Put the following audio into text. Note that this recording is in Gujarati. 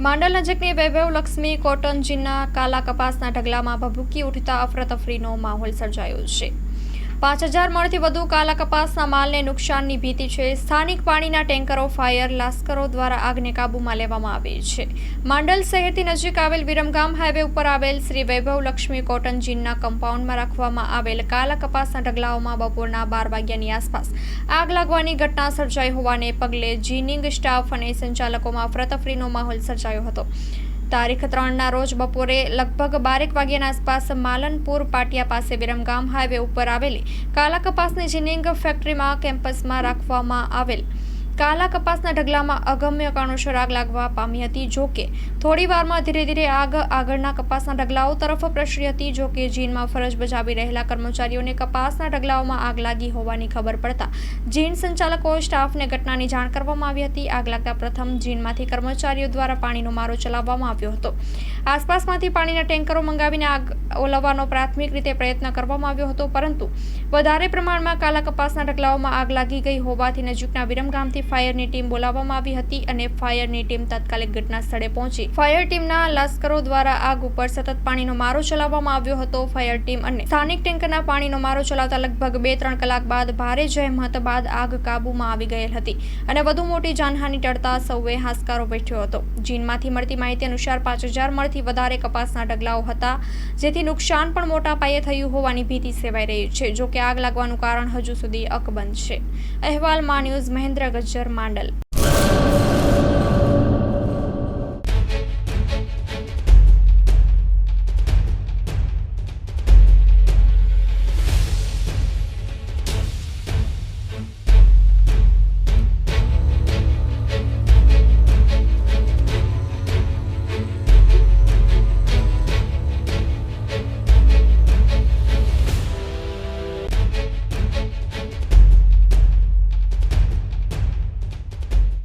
માંડલ નજીકની વૈભવ લક્ષ્મી કોટન જીનના કાલા કપાસના ઢગલામાં ભભૂકી ઉઠતા અફરાતફરીનો માહોલ સર્જાયો છે। 5000 મણથી વધુ કાલા કપાસના માલને નુકસાનની ભીતિ છે। સ્થાનિક પાણીના ટેન્કરો ફાયર લાશ્કરો દ્વારા આગને કાબૂમાં લેવામાં આવી છે। માંડલ શહેરથી નજીક આવેલ વિરમગામ હાઈવે ઉપર આવેલ શ્રી વૈભવ લક્ષ્મી કોટન જીનના કમ્પાઉન્ડમાં રાખવામાં આવેલ કાલા કપાસના ઢગલાઓમાં બપોરના 12 વાગ્યાની આસપાસ આગ લાગવાની ઘટના સર્જાઈ હોવાને પગલે જીનિંગ સ્ટાફ અને સંચાલકોમાં અફરાતફરીનો માહોલ સર્જાયો હતો। તારીખ 3ના રોજ બપોરે લગભગ 12 વાગ્યાના આસપાસ માલનપુર પાટિયા પાસે વિરમગામ હાઈવે ઉપર આવેલી કાલા કપાસની જીનિંગ ફેક્ટરીમાં કેમ્પસમાં રાખવામાં આવેલ કાલા કપાસના ઢગલામાં અગમ્ય કારણોસર આગ લાગવા પામી હતી। જો કે થોડી વારમાં ધીરે ધીરે આગ આગળના કપાસના ઢગલાઓ તરફ પ્રસરી હતી। જો કે જીનમાં ફરજ બજાવી રહેલા કર્મચારીઓને કપાસના ઢગલાઓમાં આગ લાગી હોવાની ખબર પડતા જીન સંચાલકો સ્ટાફને ઘટનાની જાણ કરવામાં આવી હતી। આગ લાગતા પ્રથમ જીનમાંથી કર્મચારીઓ દ્વારા પાણીનો મારો ચલાવવામાં આવ્યો હતો। આસપાસમાંથી પાણીના ટેન્કરો મંગાવીને આગ ઓલવવાનો પ્રાથમિક રીતે પ્રયત્ન કરવામાં આવ્યો હતો, પરંતુ વધારે પ્રમાણમાં કાલા કપાસના ઢગલાઓમાં આગ લાગી ગઈ હોવાથી નજીકના વિરમગામથી ફાયરની ટીમ બોલાવવામાં આવી હતી અને ફાયરની ટીમ તાત્કાલિક ઘટના સ્થળે પહોંચી ફાયર ટીમના લાશ્કરો દ્વારા આગ ઉપર સતત પાણીનો મારો ચલાવવામાં આવ્યો હતો। ફાયર ટીમ અને સ્થાનિક ટેન્કરના પાણીનો મારો ચલાવતા લગભગ 2-3 કલાક બાદ ભારે જહેમત બાદ આગ કાબૂમાં આવી ગયેલ હતી અને વધુ મોટી જાનહાનિ ટળતા સૌએ હાશકારો વેઠ્યો હતો। જીનમાંથી મળતી માહિતી અનુસાર 5000 મણથી વધારે કપાસના ઢગલાઓ હતા, જેથી નુકસાન પણ મોટા પાયે થયું હોવાની ભીતિ સેવાઈ રહી છે। જો કે આગ લાગવાનું કારણ હજુ સુધી અકબંધ છે। અહેવાલ માં ન્યૂઝ મહેન્દ્ર ગજ્જર, માંડલ।